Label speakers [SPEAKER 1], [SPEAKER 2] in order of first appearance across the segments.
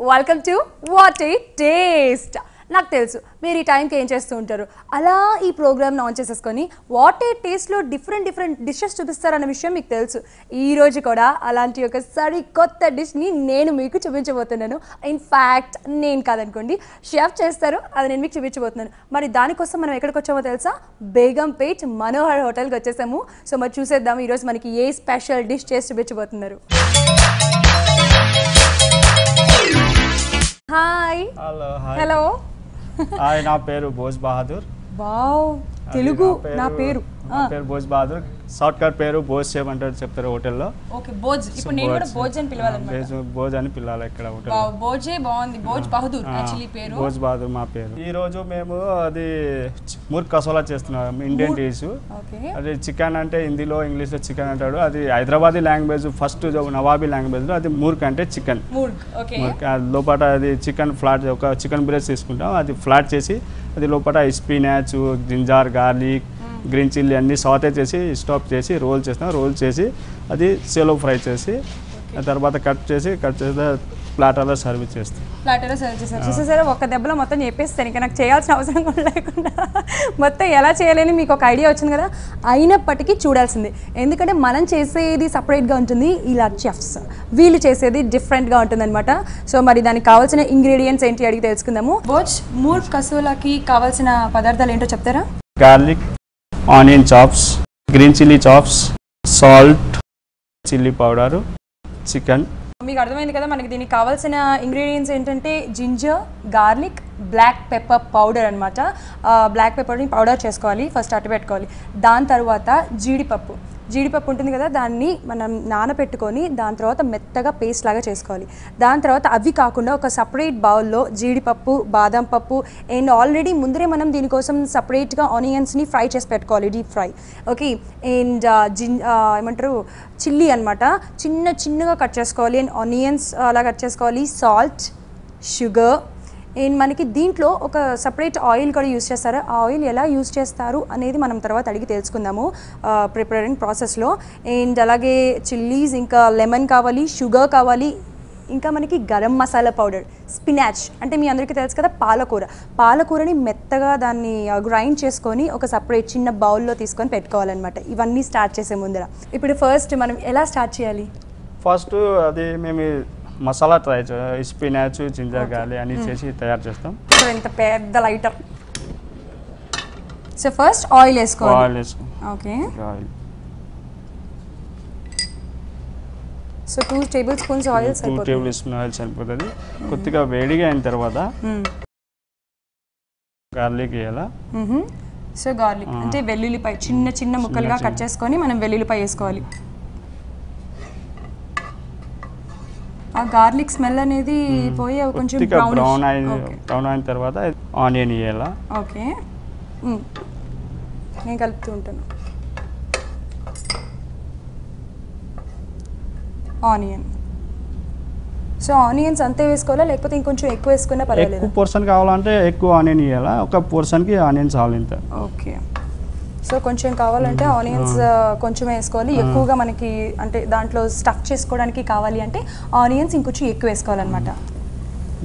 [SPEAKER 1] Welcome to what a taste. నాకు తెలుసు మీరు ఈ టైంకి ఏం చేస్తూ ఉంటారు. అలా ఈ ప్రోగ్రామ్ని ఆన్ చేసేసుకొని వాట్ ఏ టేస్ట్లో డిఫరెంట్ డిషెస్ చూపిస్తారన్న విషయం మీకు తెలుసు. ఈరోజు కూడా అలాంటి ఒక సరికొత్త డిష్ని నేను మీకు చూపించబోతున్నాను. ఇన్ఫ్యాక్ట్ నేను కాదనుకోండి, షెఫ్ చేస్తారు, అది నేను మీకు చూపించబోతున్నాను. మరి దానికోసం మనం ఎక్కడికి వచ్చామో తెలుసా? బేగంపేట్ మనోహర్ హోటల్కి వచ్చేసాము. సో మరి చూసేద్దాం ఈరోజు మనకి ఏ స్పెషల్ డిష్ చేసి చూపించబోతున్నారు. హాయ్. హలో.
[SPEAKER 2] హాయ్, నా పేరు భోజ్ బహదూర్.
[SPEAKER 1] వావ్, తెలుగు. నా పేరు
[SPEAKER 2] భోజ్ బహదూర్. షార్ట్ కట్ పేరు భోజ్ షెఫ్ అంటే చెప్తారు హోటల్లో.
[SPEAKER 1] ఓకే, భోజ్. ఇప్పుడు నేను కూడా భోజ్ అని పిలవాలన్నమాట.
[SPEAKER 2] భోజ్ అని పిలవాలి ఇక్కడ హోటల్.
[SPEAKER 1] వావ్, భోజే బాగుంది. భోజ్ బహదూర్ యాక్చువల్లీ పేరు.
[SPEAKER 2] భోజ్ బహదూర్ మా పేరు. ఈ రోజు మేము అది ముర్గ్ కసోలా చేస్తున్నాం, ఇండియన్ డిష్. అది చికెన్ అంటే హిందీలో ఇంగ్లీష్లో చికెన్ అంటాడు. అది హైదరాబాదీ లాంగ్వేజ్, ఫస్ట్ నవాబీ లాంగ్వేజ్లో అది ముర్గ్ అంటే చికెన్. లోపల అది చికెన్ ఫ్లాట్, ఒక చికెన్ బ్రెస్ట్ తీసుకుంటాం, అది ఫ్లాట్ చేసి అది లోపల spinach, ginger, garlic, green chilli అన్నీ సాటే చేసి స్టాప్ చేసి రోల్ చేస్తాం. రోల్ చేసి అది సెలో ఫ్రై చేసి తర్వాత కట్ చేసి ప్లాటర్లో సర్వ్ చేస్తాం.
[SPEAKER 1] ప్లాటర్లో సర్వ్ చేస్తాం. చూసేసారా, ఒక దెబ్బలో మొత్తం చెప్పేస్తాను. ఇంకా నాకు చేయాల్సిన అవసరం కూడా లేకుండా మొత్తం ఎలా చేయాలని మీకు ఒక ఐడియా వచ్చింది కదా. అయినప్పటికీ చూడాల్సిందే, ఎందుకంటే మనం చేసేది సపరేట్గా ఉంటుంది, ఇలా చెఫ్స్ వీళ్ళు చేసేది డిఫరెంట్గా ఉంటుంది అనమాట. సో మరి దానికి కావాల్సిన ఇంగ్రీడియంట్స్ ఏంటి అడిగి తెలుసుకుందాము. భోజ్ ముర్గ్ కసోలాకి కావాల్సిన పదార్థాలు ఏంటో చెప్తారా?
[SPEAKER 2] Garlic, onion chops, green chilli chops, salt, chilli powder, chicken.
[SPEAKER 1] మీకు అర్థమైంది కదా, మనకి దీనికి కావాల్సిన ఇంగ్రీడియంట్స్ ఏంటంటే ginger, garlic, black pepper powder అనమాట. బ్లాక్ పెప్పర్ని పౌడర్ చేసుకోవాలి, ఫస్ట్ అట్టు పెట్టుకోవాలి. దాని తర్వాత జీడిపప్పు ఉంటుంది కదా, దాన్ని మనం నానబెట్టుకొని దాని తర్వాత మెత్తగా పేస్ట్ లాగా చేసుకోవాలి. దాని తర్వాత అవి కాకుండా ఒక సపరేట్ బౌల్లో జీడిపప్పు, బాదం పప్పు అండ్ ఆల్రెడీ ముందరే మనం దీనికోసం సపరేట్గా ఆనియన్స్ని ఫ్రై చేసి పెట్టుకోవాలి, డీప్ ఫ్రై. ఓకే, అండ్ ఏమంటారు చిల్లీ అనమాట, చిన్నగా కట్ చేసుకోవాలి. అండ్ ఆనియన్స్ అలా కట్ చేసుకోవాలి. సాల్ట్, షుగర్ అండ్ మనకి దీంట్లో ఒక సపరేట్ ఆయిల్ కూడా యూస్ చేస్తారు. ఆ ఆయిల్ ఎలా యూస్ చేస్తారు అనేది మనం తర్వాత అడిగి తెలుసుకుందాము ప్రిపేరింగ్ ప్రాసెస్లో. అండ్ అలాగే చిల్లీస్, ఇంకా లెమన్ కావాలి, షుగర్ కావాలి, ఇంకా మనకి గరం మసాలా పౌడర్, స్పినాచ్ అంటే మీ అందరికీ తెలుసు కదా, పాలకూరని మెత్తగా దాన్ని గ్రైండ్ చేసుకొని ఒక సపరేట్ చిన్న బౌల్లో తీసుకొని పెట్టుకోవాలన్నమాట. ఇవన్నీ స్టార్ట్ చేసే ముందర ఇప్పుడు ఫస్ట్ మనం ఎలా స్టార్ట్ చేయాలి?
[SPEAKER 2] ఫస్ట్ అది మేము masala try spinach, ginger, garlic అన్ని చేసి తయారు చేస్తాం.
[SPEAKER 1] సో ఇంత పెద్ద లైటర్. సో ఫస్ట్ ఆయిల్ వేసుకోవాలి. Okay, so 2 table spoons oil సరిపోతుంది.
[SPEAKER 2] 2 టేబుల్ స్పూన్ ఆయిల్ సరిపోతుంది. కొద్దిగా వేడిగా అయిన తర్వాత గార్లిక్ వేయాలా.
[SPEAKER 1] సో గార్లిక్ అంటే వెల్లుల్లిపాయ చిన్న ముక్కలుగా కట్ చేసుకొని మనం వెల్లుల్లిపాయ వేసుకోవాలి. ఆ గార్లిక్ స్మెల్ అనేది పోయి కొంచెం
[SPEAKER 2] బ్రౌన్ అయిన తర్వాత ఆనియన్ వేయాలా.
[SPEAKER 1] ఓకే, నేను కలుపుతూ ఉంటాను. ఆనియన్. సో ఆనియన్స్ అంతే వేసుకోవాలా లేకపోతే ఇంకొంచెం ఎక్కువ వేసుకున్నా పర్వాలేదు?
[SPEAKER 2] ఎక్కువ పోర్షన్ కావాలంటే ఎక్కువ ఆనియన్ వేయాలా, ఒక పోర్షన్కి ఆనియన్ చాలు ఇంత.
[SPEAKER 1] ఓకే, సో కొంచెం కావాలంటే ఆనియన్స్ కొంచెం వేసుకోవాలి. ఎక్కువగా మనకి అంటే దాంట్లో స్టఫ్ చేసుకోవడానికి కావాలి అంటే ఆనియన్స్ ఇంకొంచెం ఎక్కువ వేసుకోవాలన్నమాట.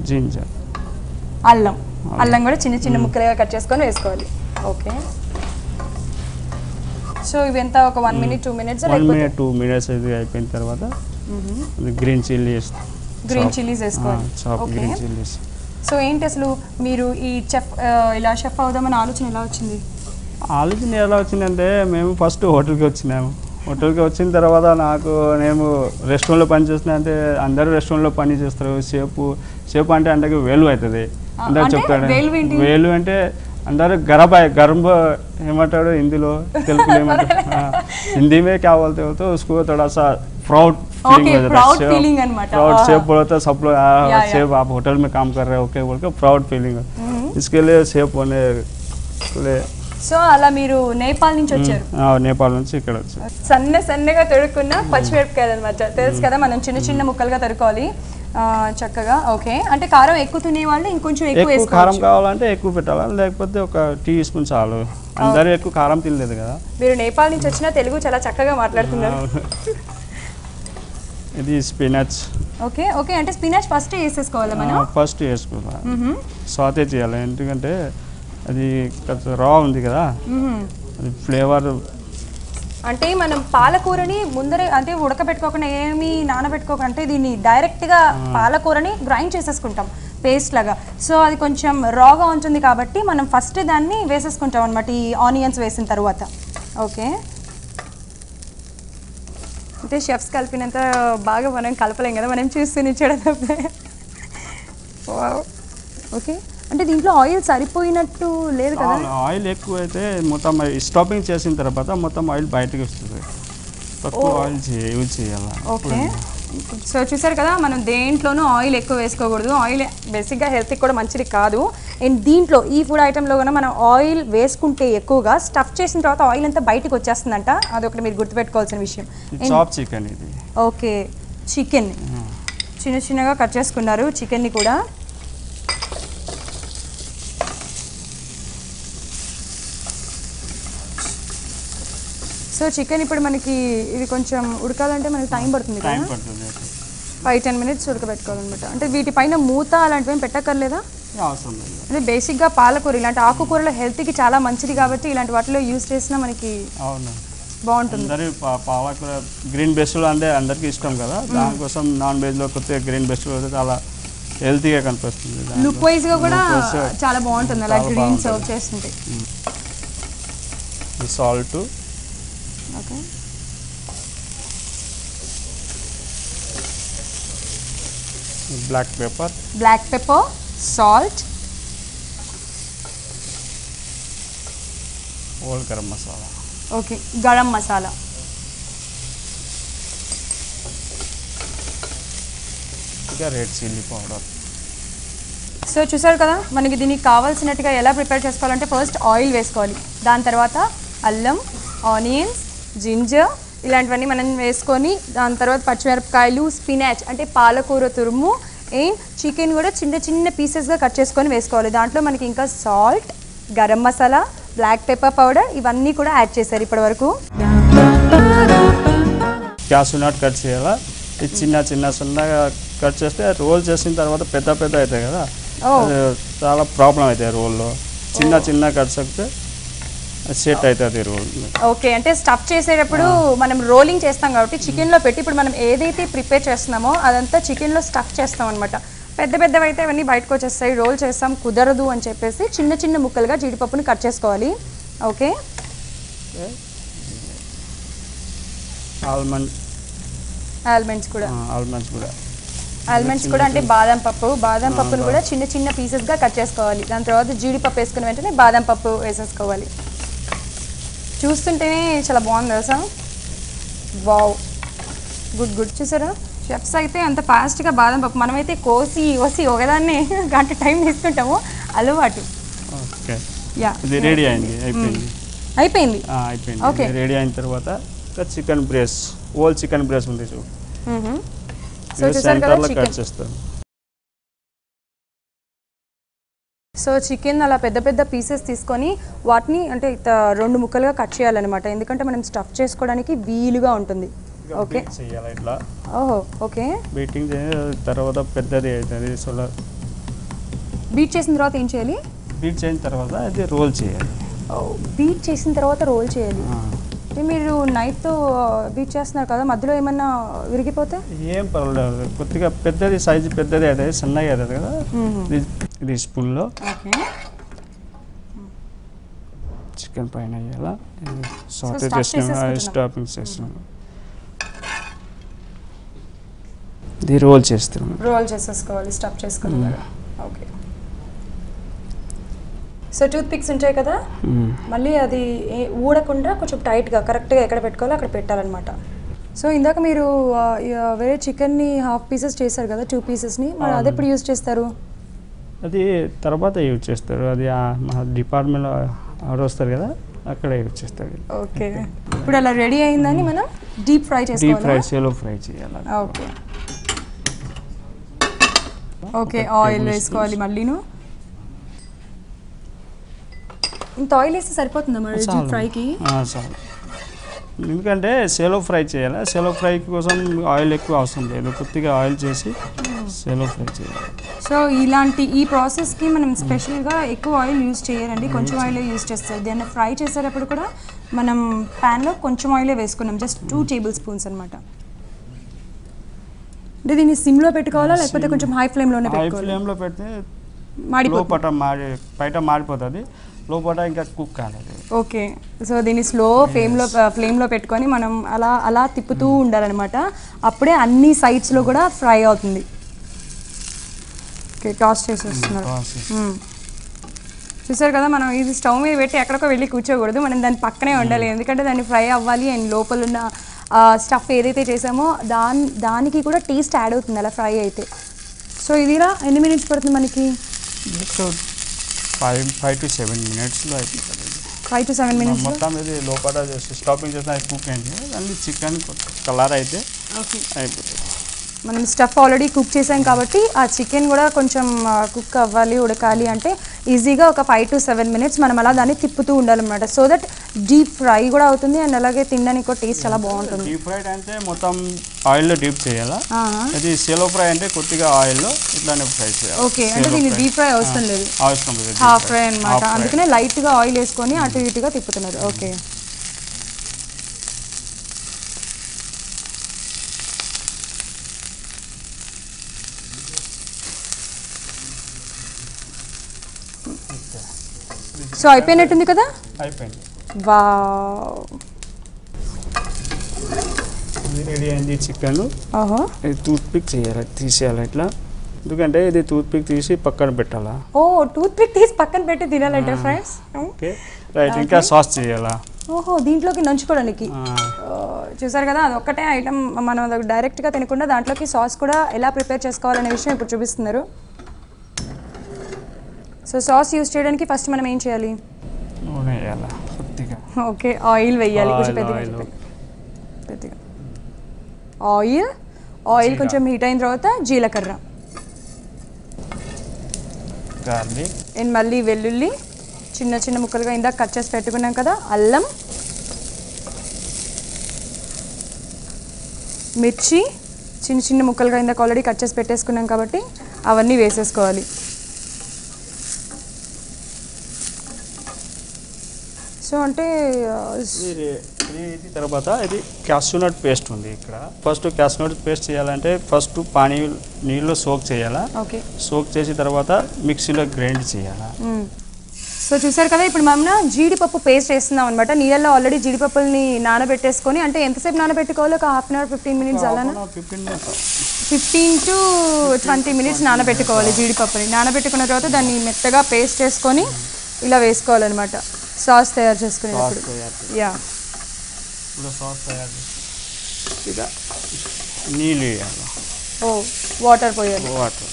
[SPEAKER 2] జింజర్,
[SPEAKER 1] అల్లం కూడా చిన్న ముక్కలుగా కట్ చేసుకొని వేసుకోవాలి. ఓకే, సో ఇవి ఎంత ఒక 1 minute 2 minutes?
[SPEAKER 2] 2 minutes ఇది అయిపోయిన తర్వాత గ్రీన్ చిల్లీస్
[SPEAKER 1] వేసుకోవాలి.
[SPEAKER 2] Green chillies.
[SPEAKER 1] సో ఏంటి అసలు మీరు ఈ ఇలా షెఫ్ అవుదామని ఆలోచన ఎలా వచ్చింది?
[SPEAKER 2] ఆలోచన ఎలా వచ్చిందంటే మేము ఫస్ట్ హోటల్కి వచ్చినాము. హోటల్కి వచ్చిన తర్వాత నేను రెస్టారెంట్లో పని చేస్తున్నా అంటే అందరూ రెస్టారెంట్లో పని చేస్తారు. షేప్ అంటే అందరికి వేలు అవుతుంది, అందరు చెప్తాడు. వేలు అంటే అందరూ గర్భ ఏమంటాడు హిందీలో, తెలుగులో ఏమంటారు, हिंदी में क्या बोलते हो तो उसको थोड़ा सा प्राउड फीलिंग हो जाता है. प्राउड शेफ बोलता है सब लोग, शेफ आप होटल में काम कर रहे हो, ओके बोल के प्राउड फीलिंग. इसके लिए शेफ होने के लिए.
[SPEAKER 1] సో అలా మీరు నేపాల్ నుంచి వచ్చారు?
[SPEAKER 2] నేపాల్ నుంచి ఇక్కడ వచ్చారు.
[SPEAKER 1] సన్నగా తొడుక్కున్న పచ్చిమిరపకాయలు అనమాట, తెలుసు కదా, మనం చిన్న ముక్కలుగా తరుకోవాలి చక్కగా. ఓకే, అంటే కారం ఎక్కువ తినే వాళ్ళు ఇంకొంచెం ఎక్కువ వేసుకోవచ్చు.
[SPEAKER 2] కారం కావాలంటే ఎక్కువ పెట్టాలి, లేకపోతే ఒక టీ స్పూన్ చాలు. అందరూ ఎక్కువ కారం తినలేదు కదా.
[SPEAKER 1] మీరు నేపాల్ నుంచి వచ్చినా తెలుగు చాలా చక్కగా మాట్లాడుతున్నారు.
[SPEAKER 2] ఇది స్పినాచ్
[SPEAKER 1] ఓకే ఓకే, అంటే స్పినాచ్ ఫస్ట్ వేసేసుకోవాలా మనం?
[SPEAKER 2] ఫస్ట్ వేసుకోవాలి, సాతే చేయాలి, ఎందుకంటే అది రా ఉంది కదా, అది ఫ్లేవర్.
[SPEAKER 1] అంటే మనం పాలకూరని ముందరే అంటే ఉడకబెట్టుకోకుండా ఏమి నానబెట్టుకోకుండా, అంటే దీన్ని డైరెక్ట్గా పాలకూరని గ్రైండ్ చేసేసుకుంటాం పేస్ట్ లాగా. సో అది కొంచెం రాగా ఉంటుంది కాబట్టి మనం ఫస్ట్ దాన్ని వేసేసుకుంటాం అనమాట ఈ ఆనియన్స్ వేసిన తర్వాత. ఓకే, అంటే షెఫ్స్ కలిపినంత బాగా మనం కలపలేం కదా, మనం చూస్తూనే ఇచ్చాడు తప్పే. ఓకే, అంటే దీంట్లో ఆయిల్ సరిపోయినట్టు లేదు కదా?
[SPEAKER 2] ఆయిల్ ఎక్కువ అయితే మొత్తం స్టాపింగ్ చేసిన తర్వాత మొత్తం ఆయిల్ బయటకు వస్తుంది, తక్కువ ఆయిల్ యూజ్ చేయాలి.
[SPEAKER 1] ఓకే, సో చూసారు కదా, మనం దేంట్లోనూ ఆయిల్ ఎక్కువ వేసుకోకూడదు. ఆయిల్ బేసిక్గా హెల్త్కి కూడా మంచిది కాదు. అండ్ దీంట్లో ఈ ఫుడ్ ఐటెంలో కూడా మనం ఆయిల్ వేసుకుంటే ఎక్కువగా స్టఫ్ చేసిన తర్వాత ఆయిల్ అంతా బయటకు వచ్చేస్తుందంట, అదొకటి మీరు గుర్తుపెట్టుకోవాల్సిన విషయం.
[SPEAKER 2] చాప్ చికెన్ ఇది.
[SPEAKER 1] ఓకే, చికెన్ చిన్న చిన్నగా కట్ చేసుకున్నారు చికెన్ని కూడా. సో చికెన్ ఇప్పుడు మనకి ఇది కొంచెం ఉడకాలంటే మనకి టైం పడుతుంది కదా, 5-10 minutes ఉడకబెట్టుకోవాలన్నమాట. అంటే వీటిపైన మూత అలాంటివి పెట్టక్కర్లేదా? అంటే బేసిక్గా పాలకూర ఇలాంటి ఆకుకూరలో హెల్త్కి చాలా మంచిది కాబట్టి ఇలాంటి వాటిలో యూజ్ చేసినా మనకి బాగుంటుంది.
[SPEAKER 2] పాలకూర గ్రీన్ వెజిటబుల్ అంటే అందరికీ ఇష్టం కదా, దానికోసం నాన్ వెజ్లో కొద్దిగా గ్రీన్ వెజిటబుల్ అయితే చాలా హెల్తీగా కనిపిస్తుంది,
[SPEAKER 1] లుక్ వైజ్గా కూడా చాలా బాగుంటుంది అలా గ్రీన్ సర్వ్ చేస్తుంటే.
[SPEAKER 2] Salt,
[SPEAKER 1] okay,
[SPEAKER 2] black pepper,
[SPEAKER 1] salt,
[SPEAKER 2] whole garam masala.
[SPEAKER 1] Okay, garam masala,
[SPEAKER 2] ఇంకా రెడ్ చిల్లీ పౌడర్.
[SPEAKER 1] సో చూసారు కదా, మనకి దీనికి కావాల్సినట్టుగా ఎలా ప్రిపేర్ చేసుకోవాలంటే ఫస్ట్ ఆయిల్ వేసుకోవాలి, దాని తర్వాత అల్లం, ఆనియన్స్, జింజర్ ఇలాంటివన్నీ మనం వేసుకొని, దాని తర్వాత పచ్చిమిరపకాయలు, స్పినాచ్ అంటే పాలకూర తురుము, అండ్ చికెన్ కూడా చిన్న చిన్న పీసెస్గా కట్ చేసుకొని వేసుకోవాలి. దాంట్లో మనకి ఇంకా salt, garam masala, black pepper powder ఇవన్నీ కూడా యాడ్ చేశారు ఇప్పటి వరకు.
[SPEAKER 2] క్యాషూనట్ కట్ చేయాలా, ఇది చిన్న చిన్న సన్నగా కట్ చేస్తే రోల్ చేసిన తర్వాత పెద్ద పెద్ద అవుతాయి కదా, చాలా ప్రాబ్లం అవుతాయి రోల్లో. చిన్న చిన్న కట్స్ అయితే సెట్ అవుతుంది రోల్.
[SPEAKER 1] ఓకే, అంటే స్టఫ్ చేసేటప్పుడు మనం రోలింగ్ చేస్తాం కాబట్టి చికెన్లో పెట్టి ఇప్పుడు మనం ఏదైతే ప్రిపేర్ చేస్తున్నామో అదంతా చికెన్లో స్టఫ్ చేస్తాం అనమాట. పెద్ద పెద్దవి అయితే అవన్నీ బయటకు వచ్చేస్తాయి, రోల్ చేస్తాం కుదరదు అని చెప్పేసి చిన్న చిన్న ముక్కలుగా జీడిపప్పుని కట్ చేసుకోవాలి. ఓకే, ఆల్మండ్స్ కూడా అంటే బాదం పప్పును కూడా చిన్న చిన్న పీసెస్గా కట్ చేసుకోవాలి. దాని తర్వాత జీడిపప్పు వేసుకున్న వెంటనే బాదం పప్పు వేసేసుకోవాలి. చూస్తుంటేనే చాలా బాగుంది తెలుసా, వావ్, గుడ్. చూసారా, షెఫ్స్ అయితే అంత ఫాస్ట్గా బాదం పప్పు, మనమైతే కోసి ఒకదాన్ని గంట టైం తీసుకుంటాము, అలవాటు. అయిపోయింది.
[SPEAKER 2] ఓకే, రెడీ అయిన తర్వాత chicken breast, whole chicken breast ఉంది చూడు, సెంటర్లో కట్ చేస్తాను.
[SPEAKER 1] సో చికెన్ అలా పెద్ద పెద్ద పీసెస్ తీసుకొని వాటిని అంటే 2 ముక్కలుగా కట్ చేయాలన్నమాట, ఎందుకంటే మనం స్టఫ్ చేసుకోవడానికి వీలుగా ఉంటుంది. ఓకే, ఓహో, ఓకే,
[SPEAKER 2] బీటింగ్ తర్వాత పెద్దది అవుతుంది. సో
[SPEAKER 1] బీట్ చేసిన తర్వాత ఏం చేయాలి?
[SPEAKER 2] బీట్ చేసిన తర్వాత అది రోల్ చేయాలి.
[SPEAKER 1] బీట్ చేసిన తర్వాత రోల్ చేయాలి. మీరు నైట్తో బీట్ చేస్తున్నారు కదా, మధ్యలో ఏమన్నా విరిగిపోతే?
[SPEAKER 2] ఏం పర్వాలేదు, కొద్దిగా పెద్దది సైజు పెద్దది అవుతుంది, సన్నగా అవుతుంది కదా. ఇది స్పూన్లో చికెన్ పైన వేయాలా, సాటే చేసిన స్టాపింగ్ చేస్తున్నాను, ఇది రోల్
[SPEAKER 1] చేసేసుకోవాలి, స్టఫ్ చేసుకున్నాను. ఓకే, సో టూత్ పిక్స్ ఉంటాయి కదా, మళ్ళీ అది ఊడకుండా కొంచెం టైట్గా కరెక్ట్గా ఎక్కడ పెట్టుకోవాలో అక్కడ పెట్టాలన్నమాట. సో ఇందాక మీరు వేరే చికెన్ని హాఫ్ పీసెస్ చేశారు కదా, 2 పీసెస్ని, మరి అది ఎప్పుడు యూజ్ చేస్తారు?
[SPEAKER 2] అది తర్వాత యూజ్ చేస్తారు, అది మా డిపార్ట్మెంట్లో ఆర్డర్ వస్తారు కదా, అక్కడ యూజ్ చేస్తారు.
[SPEAKER 1] ఓకే, ఇప్పుడు అలా రెడీ అయిందని మనం డీప్ ఫ్రై
[SPEAKER 2] షాలో ఫ్రై చేయాలి.
[SPEAKER 1] ఓకే, ఓకే, ఆయిల్ వేసుకోవాలి మళ్ళీను. ఇంత ఆయిల్ వేస్తే సరిపోతుందా మరి డీప్ ఫ్రైకి?
[SPEAKER 2] ఎందుకంటే షెలో ఫ్రై చేయాలి. షెలో ఫ్రై కోసం ఆయిల్ ఎక్కువ అవసరం లేదు, కొద్దిగా ఆయిల్ చేసి షెలో ఫ్రై చేయాలి.
[SPEAKER 1] సో ఈ ప్రాసెస్కి మనం స్పెషల్గా ఎక్కువ ఆయిల్ యూజ్ చేయాలండి, కొంచెం ఆయిల్ యూజ్ చేస్తారు. దాన్ని ఫ్రై చేసేటప్పుడు కూడా మనం ప్యాన్లో కొంచెం ఆయిలే వేసుకున్నాం, జస్ట్ 2 టేబుల్ స్పూన్స్ అనమాట. అంటే దీన్ని సిమ్లో పెట్టుకోవాలా లేకపోతే కొంచెం హై ఫ్లేమ్లోనే పెట్టుకోవాలి?
[SPEAKER 2] హై ఫ్లేమ్లో పెడితే
[SPEAKER 1] మాడిపోతుంది,
[SPEAKER 2] బయట మాడిపోతుంది, లోపల ఇంకా కుక్ కాలేదు.
[SPEAKER 1] ఓకే. సో దీన్ని స్లో ఫ్లేమ్లో పెట్టుకొని మనం అలా తిప్పుతూ ఉండాలన్నమాట, అప్పుడే అన్ని సైడ్స్లో కూడా ఫ్రై అవుతుంది. ఓకే, టాస్ చేసేస్తున్నారు. చూసారు కదా, మనం ఇది స్టవ్ మీద పెట్టి ఎక్కడికో వెళ్ళి కూర్చోకూడదు, మనం దాని పక్కనే ఉండాలి, ఎందుకంటే దాన్ని ఫ్రై అవ్వాలి అండ్ లోపల ఉన్న స్టఫ్ ఏదైతే చేసామో దానికి కూడా టేస్ట్ యాడ్ అవుతుంది అలా ఫ్రై అయితే. సో ఇదిలా ఎన్ని మినిట్స్ పడుతుంది మనకి?
[SPEAKER 2] 5 to 7 మినిట్స్లో అయిపోతుంది.
[SPEAKER 1] 5 to 7 మినిట్స్
[SPEAKER 2] మొత్తం ఇది లోపల స్టాపింగ్ చేసిన కుక్ అయింది, అన్ని చికెన్ కలర్ అయితే అయిపోతుంది.
[SPEAKER 1] మనం స్టఫ్ ఆల్రెడీ కుక్ చేసాం కాబట్టి ఆ చికెన్ కూడా కొంచెం కుక్ అవ్వాలి, ఉడకాలి అంటే ఈజీగా ఒక 5 to 7 మినిట్స్ మనం అలా దాన్ని తిప్పుతూ ఉండాలన్నమాట. సో దట్ డీప్ ఫ్రై కూడా అవుతుంది అండ్ అలాగే తినడానికి కూడా టేస్ట్ చాలా బాగుంటుంది.
[SPEAKER 2] డీప్ ఫ్రైడ్ అంటే మొత్తం ఆయిల్లో డీప్ చేయాలా, అది షెలో ఫ్రై అంటే కొద్దిగా ఆయిల్లో ఇట్లానే ఫ్రై చేయాలి.
[SPEAKER 1] ఓకే, అంటే దీన్ని డీప్ ఫ్రై అవసరం లేదు,
[SPEAKER 2] అవసరం లేదు,
[SPEAKER 1] హాఫ్ ఫ్రై అనమాట. అందుకనే లైట్గా ఆయిల్ వేసుకొని అటు ఇటుగా తిప్పుతున్నారు. ఓకే, సో అయిపోయినట్టుంది కదా?
[SPEAKER 2] అయిపోయింది.
[SPEAKER 1] వావ్,
[SPEAKER 2] రెడీ అయింది చికెన్. టూత్ పిక్ తీసేయాలి ఇట్లా, ఎందుకంటే ఇది టూత్ పిక్ తీసి పక్కన పెట్టాలా.
[SPEAKER 1] ఓ, టూత్ పిక్ తీసి పక్కన పెట్టి తినాలంటే ఫ్రెండ్స్.
[SPEAKER 2] ఓకే రైట్, ఇంకా సాస్ చేయాలా.
[SPEAKER 1] ఓహో, దీంట్లోకి నంచుకోవడానికి. చూసారు కదా, అది ఒక్కటే ఐటమ్, మనం డైరెక్ట్గా తినకుండా దాంట్లోకి సాస్ కూడా ఎలా ప్రిపేర్ చేసుకోవాలనే విషయం ఇప్పుడు చూపిస్తున్నారు. సో సాస్ యూజ్ చేయడానికి ఫస్ట్ మనం ఏం చేయాలి?
[SPEAKER 2] నూనె వేయాలా కొద్దిగా.
[SPEAKER 1] ఓకే, ఆయిల్ వేయాలి కొంచెం పెద్దగా. ఆయిల్ కొంచెం హీట్ అయిన తర్వాత జీలకర్ర,
[SPEAKER 2] గార్లిక్
[SPEAKER 1] అండ్ మళ్ళీ వెల్లుల్లి చిన్న చిన్న ముక్కలుగా ఇందాక కట్ చేసి పెట్టుకున్నాం కదా, అల్లం, మిర్చి చిన్న చిన్న ముక్కలుగా ఇందాక ఆల్రెడీ కట్ చేసి పెట్టేసుకున్నాం కాబట్టి అవన్నీ వేసేసుకోవాలి. సో అంటే
[SPEAKER 2] తర్వాత ఇది క్యాష్యూనట్ పేస్ట్ ఉంది ఇక్కడ. ఫస్ట్ క్యాష్యూనట్ పేస్ట్ చేయాలంటే ఫస్ట్ నీళ్ళు సోక్ చేయాలా.
[SPEAKER 1] ఓకే,
[SPEAKER 2] సోక్ చేసిన తర్వాత మిక్సీలో గ్రైండ్ చేయాలా.
[SPEAKER 1] సో చూసారు కదా, ఇప్పుడు మనం జీడిపప్పు పేస్ట్ వేస్తున్నాం అనమాట. నీళ్ళల్లో ఆల్రెడీ జీడిపప్పుల్ని నానబెట్టేసుకొని, అంటే ఎంతసేపు నానబెట్టుకోవాలి? ఒక హాఫ్ అన్ అవర్ 15 మినిట్స్ అలానా? 15 to 20 మినిట్స్ నానబెట్టుకోవాలి జీడిపప్పుని. నానబెట్టుకున్న తర్వాత దాన్ని మెత్తగా పేస్ట్ చేసుకొని ఇలా వేసుకోవాలన్నమాట సాస్ తయారు చేసుకునేటప్పుడు. యా,
[SPEAKER 2] సాస్ తయారు నీళ్ళు వేయాలి.
[SPEAKER 1] ఓ, వాటర్ పోయాలి.
[SPEAKER 2] వాటర్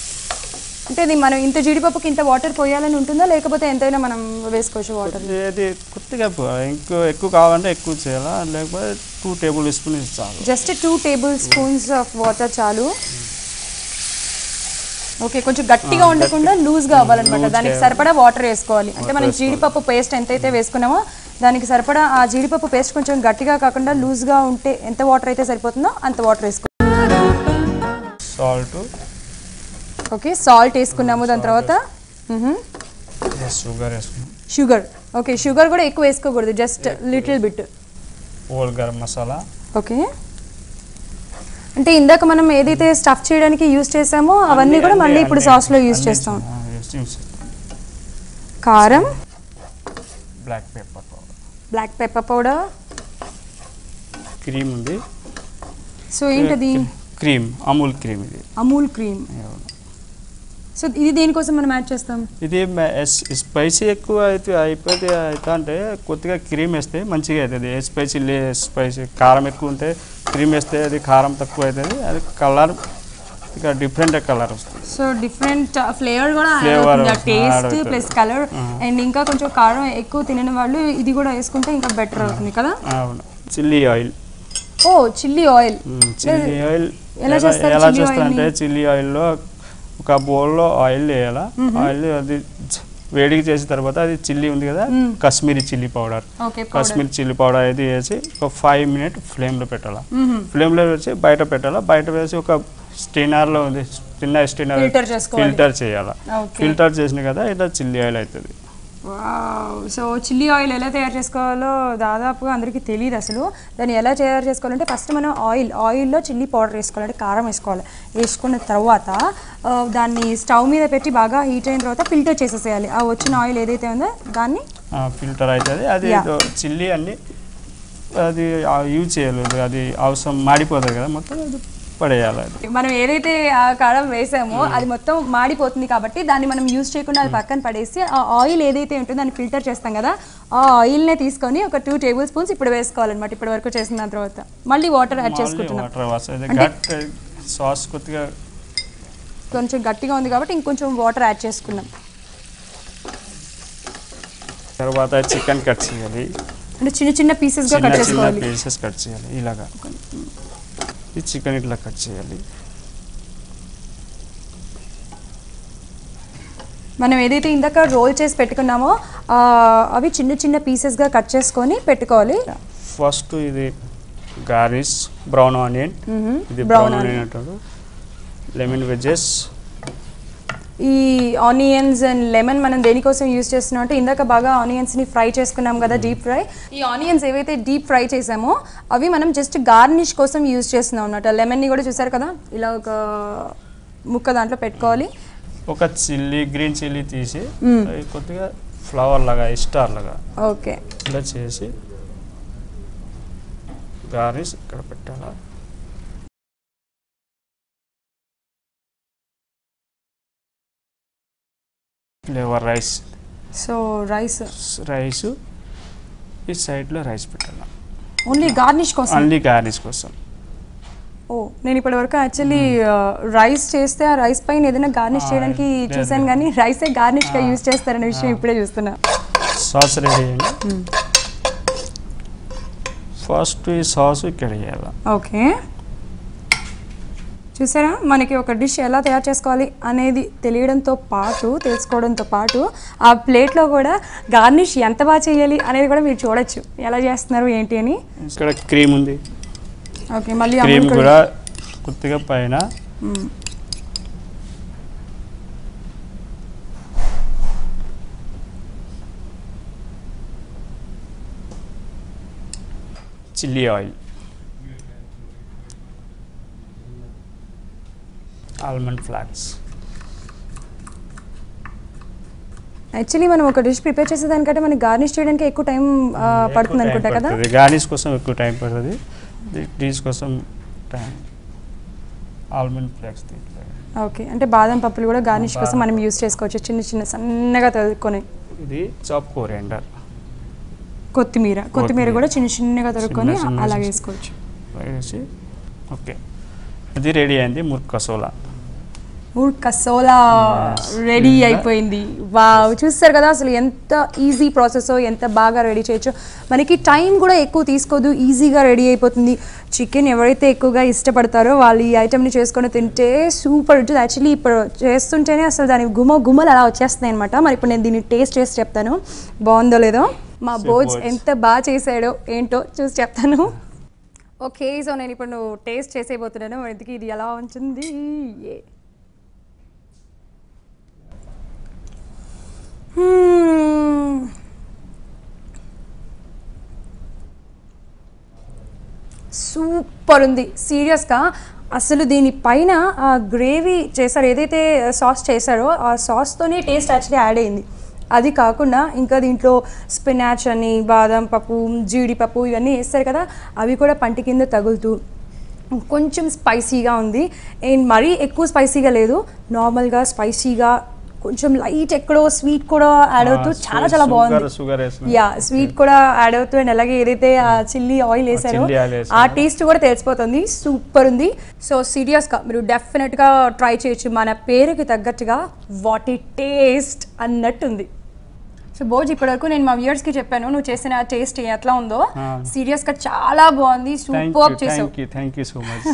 [SPEAKER 1] అంటే ఇది మనం ఇంత జీడిపప్పుకి ఇంత వాటర్ పోయాలని ఉంటుందా, లేకపోతే ఎంతైనా మనం వేసుకోవచ్చు వాటర్?
[SPEAKER 2] ఇది కొద్దిగా ఎక్కువ కావాలంటే ఎక్కువ చేయాలా, లేకపోతే 2 టేబుల్ స్పూన్స్ చాలు.
[SPEAKER 1] Just 2 table spoons of water చాలు. ఓకే, కొంచెం గట్టిగా ఉండకుండా లూజ్గా అవ్వాలన్నమాట. దానికి సరిపడా వాటర్ వేసుకోవాలి. అంటే మనం జీడిపప్పు పేస్ట్ ఎంతైతే వేసుకున్నామో దానికి సరిపడా ఆ జీడిపప్పు పేస్ట్ కొంచెం గట్టిగా కాకుండా లూజ్గా ఉంటే ఎంత వాటర్ అయితే సరిపోతుందో అంత వాటర్ వేసుకోవాలి.
[SPEAKER 2] సాల్ట్.
[SPEAKER 1] ఓకే, సాల్ట్ వేసుకున్నాము. దాని తర్వాత షుగర్. ఓకే, షుగర్ కూడా ఎక్కువ వేసుకోకూడదు, just little bit.
[SPEAKER 2] Whole garam masala.
[SPEAKER 1] Okay, అంటే ఇందాక మనం ఏదైతే స్టఫ్ చేయడానికి యూజ్ చేసామో అవన్నీ కూడా మళ్ళీ ఇప్పుడు సాస్లో యూజ్ చేస్తాం. కారం, బ్లాక్ పెప్పర్ పౌడర్,
[SPEAKER 2] క్రీమ్ ఉంది.
[SPEAKER 1] సో ఏంటది?
[SPEAKER 2] Cream, Amul cream. ఇది
[SPEAKER 1] అమూల్ క్రీమ్. సో ఇది దేనికోసం మనం యాడ్ చేస్తాం?
[SPEAKER 2] ఇది స్పైసీ ఎక్కువ అయిపోతే అంటే కొద్దిగా క్రీమ్ వేస్తే మంచిగా అవుతుంది. స్పైసీ కారం ఎక్కువ ఉంటే క్రీమ్ వేస్తే అది కారం తక్కువ అవుతుంది, అది కలర్ ఇక డిఫరెంట్ కలర్ వస్తుంది.
[SPEAKER 1] సో డిఫరెంట్ ఫ్లేవర్ కూడా టేస్ట్ ప్లస్ కలర్. అండ్ ఇంకా కొంచెం కారం ఎక్కువ తినని వాళ్ళు ఇది కూడా వేసుకుంటే ఇంకా బెటర్ అవుతుంది కదా.
[SPEAKER 2] అవును. Chilli oil.
[SPEAKER 1] ఓ, చిల్లీ ఆయిల్.
[SPEAKER 2] చిల్లీ ఆయిల్
[SPEAKER 1] ఎలా
[SPEAKER 2] చేస్తారంటే చిల్లీ ఆయిల్లో ఒక బౌల్లో ఆయిల్ వేయాలా. ఆయిల్ అది వేడికి చేసిన తర్వాత అది చిల్లీ ఉంది కదా, Kashmiri chilli powder, Kashmiri chilli powder అయితే వేసి ఒక 5 minutes ఫ్లేమ్లో పెట్టాలా. ఫ్లేమ్లో వేసి బయట పెట్టాలా. బయట వేసి ఒక స్టెయినర్లో ఉంది, చిన్న స్టెయినర్ ఫిల్టర్ చేయాలా. ఫిల్టర్ చేసిన కదా ఇట్లా చిల్లీ ఆయిల్ అవుతుంది.
[SPEAKER 1] సో చిల్లీ ఆయిల్ ఎలా తయారు చేసుకోవాలో దాదాపుగా అందరికీ తెలియదు అసలు. దాన్ని ఎలా తయారు చేసుకోవాలంటే ఫస్ట్ మనం ఆయిల్లో చిల్లీ పౌడర్ వేసుకోవాలంటే కారం వేసుకోవాలి. వేసుకున్న తర్వాత దాన్ని స్టవ్ మీద పెట్టి బాగా హీట్ అయిన తర్వాత ఫిల్టర్ చేసేసేయాలి. ఆ వచ్చిన ఆయిల్ ఏదైతే ఉందో దాన్ని
[SPEAKER 2] ఫిల్టర్ అవుతుంది. అది చిల్లీ అన్ని అది యూజ్ చేయలేదు, అది అవసరం మాడిపోతుంది కదా, మొత్తం పడేయాలి.
[SPEAKER 1] మనం ఏదైతే ఆ కారం వేసామో అది మొత్తం మాడిపోతుంది కాబట్టి దాన్ని మనం యూజ్ చేయకుండా అది పక్కన పడేసి ఆ ఆయిల్ ఏదైతే ఉంటుందో దాన్ని ఫిల్టర్ చేస్తాం కదా, ఆ ఆయిల్నే తీసుకొని ఒక 2 tablespoons ఇప్పుడు వేసుకోవాలన్నమాట. ఇప్పటి వరకు చేసిన తర్వాత మళ్ళీ వాటర్ యాడ్ చేసుకుంటున్నాం.
[SPEAKER 2] సాస్ కొద్దిగా
[SPEAKER 1] కొంచెం గట్టిగా ఉంది కాబట్టి ఇంకొంచెం వాటర్ యాడ్ చేసుకున్నాం.
[SPEAKER 2] తర్వాత చికెన్ కట్ చేయాలి,
[SPEAKER 1] అంటే చిన్న చిన్న పీసెస్గా కట్ చేసుకోవాలి.
[SPEAKER 2] పీసెస్ కట్ చేయాలి ఇలాగా. ఈ చికెన్ ఇట్లా కట్ చేయాలి.
[SPEAKER 1] మనం ఏదైతే ఇందాక రోల్ చేసి పెట్టుకున్నామో అవి చిన్న చిన్న పీసెస్గా కట్ చేసుకొని పెట్టుకోవాలి.
[SPEAKER 2] ఫస్ట్ ఇది గార్నిష్ బ్రౌన్ ఆనియన్, ఇది బ్రౌన్ ఆనియన్ అంటారు. Lemon wedges.
[SPEAKER 1] ఈ ఆనియన్స్ అండ్ లెమన్ మనం దేనికోసం యూజ్ చేస్తున్నాం అంటే ఇందాక బాగా ఆనియన్స్ని ఫ్రై చేసుకున్నాం కదా, డీప్ ఫ్రై. ఈ ఆనియన్స్ ఏవైతే డీప్ ఫ్రై చేసామో అవి మనం జస్ట్ గార్నిష్ కోసం యూజ్ చేస్తున్నాం అన్నమాట. లెమన్ని కూడా చూసారు కదా, ఇలా ఒక ముక్క దాంట్లో పెట్టుకోవాలి.
[SPEAKER 2] ఒక గ్రీన్ చిల్లీ తీసి కొద్దిగా ఫ్లవర్ లాగా స్టార్ లాగా
[SPEAKER 1] ఓకే
[SPEAKER 2] ఇలా చేసి గార్నిష్ ఇక్కడ పెట్టాలా. Flavour rice.
[SPEAKER 1] సో రైస్ ఈ సైడ్లో రైస్ పెట్టాలి. ఓన్లీ గార్నిష్
[SPEAKER 2] కోసం.
[SPEAKER 1] ఓ నేను ఇప్పటి వరకు యాక్చువల్లీ రైస్ చేస్తే ఆ రైస్ పైన ఏదైనా గార్నిష్ చేయడానికి చూసాను, కానీ రైసే గార్నిష్గా యూజ్ చేస్తారనే విషయం ఇప్పుడే చూస్తున్నా.
[SPEAKER 2] సాస్ రెడీ అయ్యింది. ఫస్ట్ ఈ సాస్ ఇక్కడ వేయాలి.
[SPEAKER 1] ఓకే చూసారా, మనకి ఒక డిష్ ఎలా తయారు చేసుకోవాలి అనేది తెలుసుకోవడంతో పాటు ఆ ప్లేట్లో కూడా గార్నిష్ ఎంత బాగా చేయాలి అనేది కూడా మీరు చూడొచ్చు, ఎలా చేస్తున్నారు ఏంటి అని.
[SPEAKER 2] ఇక్కడ క్రీమ్ ఉంది.
[SPEAKER 1] ఓకే మళ్ళీ
[SPEAKER 2] క్రీమ్ కూడా కొద్దిగా పైన chilli oil, almond flax.
[SPEAKER 1] Actually మనం ఒక డిష్ ప్రిపేర్ చేసేదానికంటే మనకి గార్నిష్ చేయడానికి ఎక్కువ టైం పడుతుంది అనుకుంటా కదా.
[SPEAKER 2] గార్నిష్ కోసం ఎక్కువ టైం పడుతుంది, డిష్ కోసం టైం. Almond flax.
[SPEAKER 1] ఓకే అంటే బాదం పప్పులు కూడా గార్నిష్ కోసం మనం యూజ్ చేసుకోవచ్చు, చిన్న చిన్న సన్నగా తరుక్కొని.
[SPEAKER 2] ఇది చాప్ కోరియాండర్.
[SPEAKER 1] కొత్తిమీర కూడా చిన్న చిన్నగా తరుక్కొని అలా వేసుకోవచ్చు.
[SPEAKER 2] ఓకే అది రెడీ అయింది.
[SPEAKER 1] ముర్కసోలా రెడీ అయిపోయింది. వావ్ చూస్తారు కదా అసలు ఎంత ఈజీ ప్రాసెస్, ఎంత బాగా రెడీ చేయొచ్చు. మనకి టైం కూడా ఎక్కువ తీసుకోదు, ఈజీగా రెడీ అయిపోతుంది. చికెన్ ఎవరైతే ఎక్కువగా ఇష్టపడతారో వాళ్ళు ఈ ఐటెంని చేసుకొని తింటే సూపర్ ఉంటుంది. యాక్చువల్లీ ఇప్పుడు చేస్తుంటేనే అసలు దాని గుమ్మలు అలా వచ్చేస్తున్నాయి అనమాట. మరి ఇప్పుడు నేను దీన్ని టేస్ట్ చేసి చెప్తాను బాగుందో లేదో. మా బోజ్ ఎంత బాగా చేసాడో ఏంటో చూసి చెప్తాను. ఓకే సో నేను ఇప్పుడు టేస్ట్ చేసేయబోతున్నాను. ఇంతకీ ఇది ఎలా ఉంటుంది. సూపర్ ఉంది సీరియస్గా. అసలు దీనిపైన గ్రేవీ చేశారు, ఏదైతే సాస్ చేశారో ఆ సాస్తోనే టేస్ట్ యాక్చువల్లీ యాడ్ అయింది. అది కాకుండా ఇంకా దీంట్లో స్పినాచ్ అని, బాదం పప్పు, జీడిపప్పు ఇవన్నీ వేస్తారు కదా, అవి కూడా పంటి కింద తగులుతూ కొంచెం స్పైసీగా ఉంది. అండ్ మరీ ఎక్కువ స్పైసీగా లేదు, నార్మల్గా స్పైసీగా కొంచెం లైట్ ఎక్కడో స్వీట్ కూడా యాడ్ అవుతూ చాలా బాగుంది. యా స్వీట్ కూడా యాడ్ అవుతూ అండ్ అలాగే ఏదైతే ఆ చిల్లీ ఆయిల్ వేసారో ఆ టేస్ట్ కూడా తెలిసిపోతుంది. సూపర్ ఉంది. సో సీరియస్గా మీరు డెఫినెట్గా ట్రై చేయొచ్చు. మన పేరుకి తగ్గట్టుగా వాట్ ఈ టేస్ట్ అన్నట్టుంది. సో బోజ్ ఇప్పటివరకు నేను మా వ్యూయర్స్కి చెప్పాను నువ్వు చేసిన టేస్ట్ ఎట్లా ఉందో. సీరియస్గా చాలా బాగుంది, సూపర్ చేసావు.
[SPEAKER 2] Thank you so much.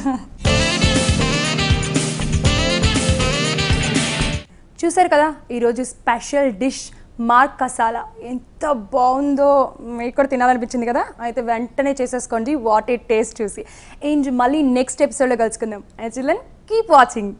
[SPEAKER 1] చూసారు కదా ఈరోజు స్పెషల్ డిష్ మార్క్ కసాలా. ఎంత బాగుందో, మీకు కూడా తినాలనిపించింది కదా, అయితే వెంటనే చేసేసుకోండి వాట్ ఏ టేస్ట్ చూసి. అండ్ మళ్ళీ నెక్స్ట్ ఎపిసోడ్లో కలుసుకుందాం. And children keep watching.